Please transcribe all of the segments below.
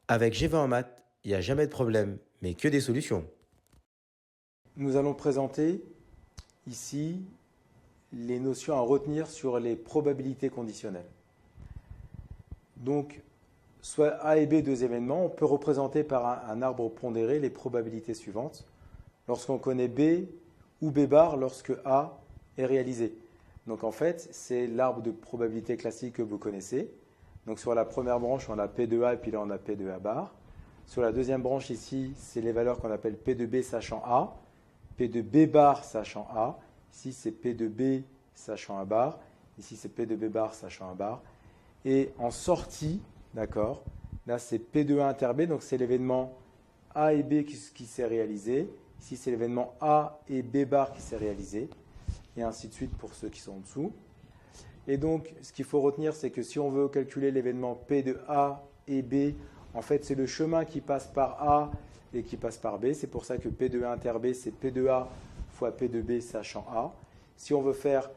Avec G20 en maths, il n'y a jamais de problème, mais que des solutions. Nous allons présenter ici les notions à retenir sur les probabilités conditionnelles. Donc, soit A et B, deux événements, on peut représenter par un arbre pondéré les probabilités suivantes lorsqu'on connaît B ou B bar lorsque A est réalisé. Donc en fait, c'est l'arbre de probabilité classique que vous connaissez. Donc sur la première branche, on a P de A et puis là on a P de A bar. Sur la deuxième branche ici, c'est les valeurs qu'on appelle P de B sachant A, P de B bar sachant A. Ici c'est P de B sachant A bar. Ici c'est P de B bar sachant A bar. Et en sortie, d'accord, là c'est P de A inter B, donc c'est l'événement A et B qui s'est réalisé. Ici c'est l'événement A et B bar qui s'est réalisé. Et ainsi de suite pour ceux qui sont en dessous. Et donc, ce qu'il faut retenir, c'est que si on veut calculer l'événement P de A et B, en fait, c'est le chemin qui passe par A et qui passe par B. C'est pour ça que P de A inter B, c'est P de A fois P de B sachant A. Si on veut faire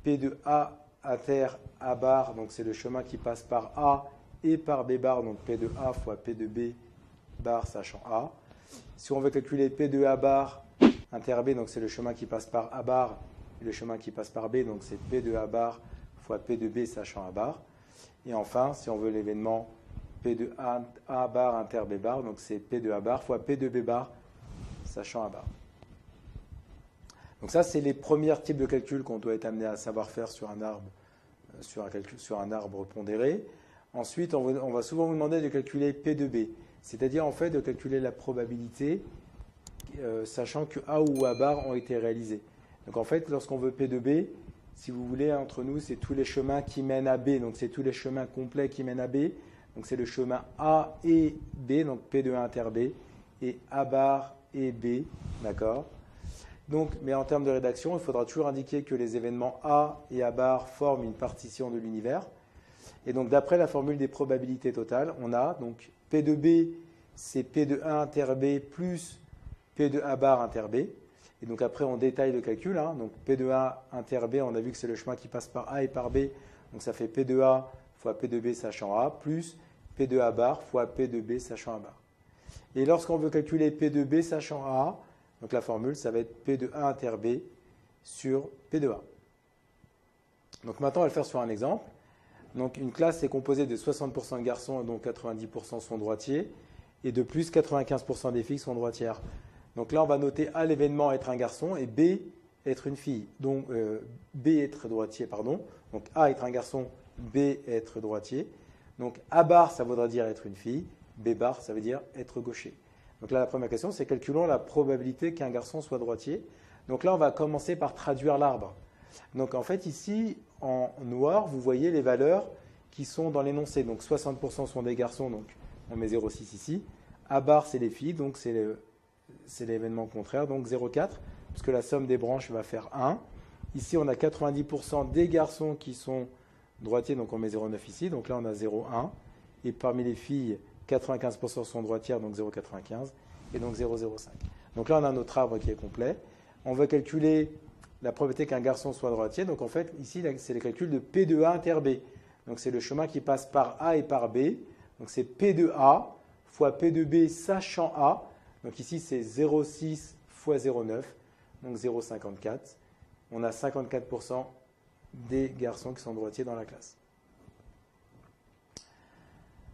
P de A inter A bar, donc c'est le chemin qui passe par A et par B bar, donc P de A fois P de B bar sachant A. Si on veut calculer P de A bar inter B, donc c'est le chemin qui passe par A bar et le chemin qui passe par B, donc c'est P de A bar fois P de B sachant A bar. Et enfin, si on veut l'événement P de A bar inter B bar, donc c'est P de A bar fois P de B bar sachant A bar. Donc ça, c'est les premiers types de calculs qu'on doit être amené à savoir faire sur un arbre, sur un arbre pondéré. Ensuite, on va souvent vous demander de calculer P de B, c'est-à-dire en fait de calculer la probabilité sachant que A ou A bar ont été réalisés. Donc en fait, lorsqu'on veut P de B, si vous voulez, entre nous, c'est tous les chemins qui mènent à B. Donc c'est tous les chemins complets qui mènent à B. Donc c'est le chemin A et B, donc P de A inter B, et A bar et B, d'accord. Donc, mais en termes de rédaction, il faudra toujours indiquer que les événements A et A bar forment une partition de l'univers. Et donc d'après la formule des probabilités totales, on a donc P de B, c'est P de A inter B plus P de A bar inter B. Et donc après, on détaille le calcul. Donc P de A inter B, on a vu que c'est le chemin qui passe par A et par B. Donc ça fait P de A fois P de B sachant A, plus P de A bar fois P de B sachant A bar. Et lorsqu'on veut calculer P de B sachant A, donc la formule, ça va être P de A inter B sur P de A. Donc maintenant, on va le faire sur un exemple. Donc une classe est composée de 60% de garçons, dont 90% sont droitiers, et de plus 95% des filles sont droitières. Donc là, on va noter A l'événement être un garçon et B être une fille. Donc B être droitier, pardon. Donc A être un garçon, B être droitier. Donc A bar, ça voudra dire être une fille. B bar, ça veut dire être gaucher. Donc là, la première question, c'est calculons la probabilité qu'un garçon soit droitier. Donc là, on va commencer par traduire l'arbre. Donc en fait, ici, en noir, vous voyez les valeurs qui sont dans l'énoncé. Donc 60% sont des garçons, donc on met 0,6 ici. A bar, c'est les filles, donc c'est l'événement contraire, donc 0,4, puisque la somme des branches va faire 1. Ici, on a 90% des garçons qui sont droitiers, donc on met 0,9 ici, donc là on a 0,1. Et parmi les filles, 95% sont droitières, donc 0,95, et donc 0,05. Donc là on a notre arbre qui est complet. On va calculer la probabilité qu'un garçon soit droitier, donc en fait, ici, c'est le calcul de P de A inter B. Donc c'est le chemin qui passe par A et par B, donc c'est P de A fois P de B sachant A. Donc ici, c'est 0,6 fois 0,9, donc 0,54. On a 54% des garçons qui sont droitiers dans la classe.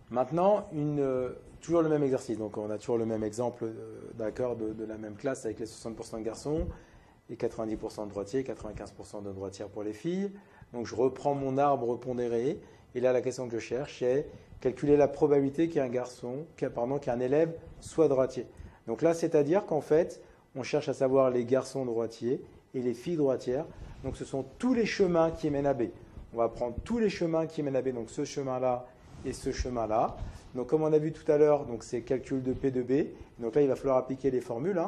Maintenant, toujours le même exercice. Donc on a toujours le même exemple d'accord de la même classe avec les 60% de garçons et 90% de droitiers, 95% de droitières pour les filles. Donc je reprends mon arbre pondéré. Et là, la question que je cherche, c'est calculer la probabilité qu'un élève soit droitier. Donc là, c'est-à-dire qu'en fait, on cherche à savoir les garçons droitiers et les filles droitières. Donc ce sont tous les chemins qui mènent à B. On va prendre tous les chemins qui mènent à B, donc ce chemin-là et ce chemin-là. Donc comme on a vu tout à l'heure, c'est calcul de P de B. Donc là, il va falloir appliquer les formules.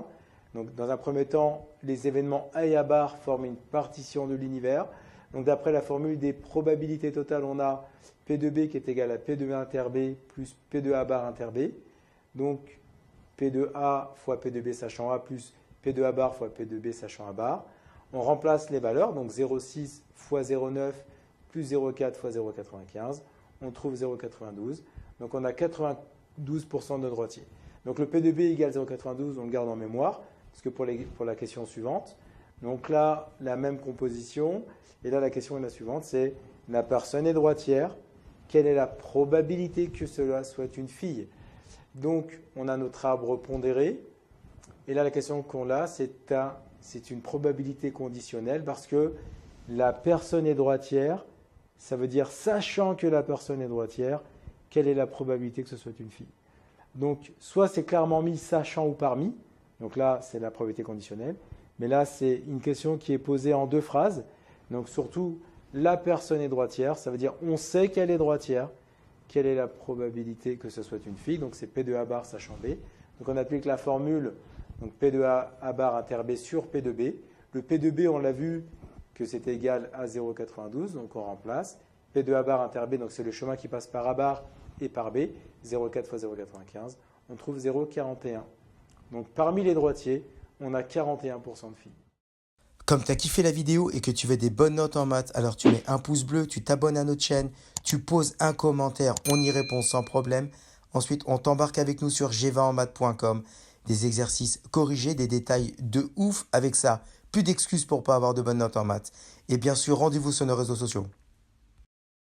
Donc dans un premier temps, les événements A et A bar forment une partition de l'univers. Donc d'après la formule des probabilités totales, on a P de B qui est égal à P de A inter B plus P de A bar inter B. Donc P de A fois P de B sachant A plus P de A bar fois P de B sachant A bar. On remplace les valeurs, donc 0,6 fois 0,9 plus 0,4 fois 0,95. On trouve 0,92. Donc on a 89% 12% de droitiers. Donc le P de B égale 0,92, on le garde en mémoire, parce que pour la question suivante. Donc là, la même composition. Et là, la question est la suivante, c'est la personne est droitière. Quelle est la probabilité que cela soit une fille? Donc, on a notre arbre pondéré. Et là, la question qu'on a, c'est une probabilité conditionnelle parce que la personne est droitière. Ça veut dire, sachant que la personne est droitière, quelle est la probabilité que ce soit une fille? Donc, soit c'est clairement mis sachant ou parmi. Donc là, c'est la probabilité conditionnelle. Mais là, c'est une question qui est posée en deux phrases. Donc surtout, la personne est droitière. Ça veut dire on sait qu'elle est droitière. Quelle est la probabilité que ce soit une fille? Donc c'est P de A bar sachant B. Donc on applique la formule donc P de A bar inter B sur P de B. Le P de B, on l'a vu que c'était égal à 0,92. Donc on remplace. P de A bar inter B, donc c'est le chemin qui passe par A bar et par B. 0,4 fois 0,95. On trouve 0,41. Donc parmi les droitiers, on a 41% de filles. Comme tu as kiffé la vidéo et que tu veux des bonnes notes en maths, alors tu mets un pouce bleu, tu t'abonnes à notre chaîne, tu poses un commentaire, on y répond sans problème. Ensuite, on t'embarque avec nous sur g20enmaths.com. Des exercices corrigés, des détails de ouf avec ça. Plus d'excuses pour pas avoir de bonnes notes en maths. Et bien sûr, rendez-vous sur nos réseaux sociaux.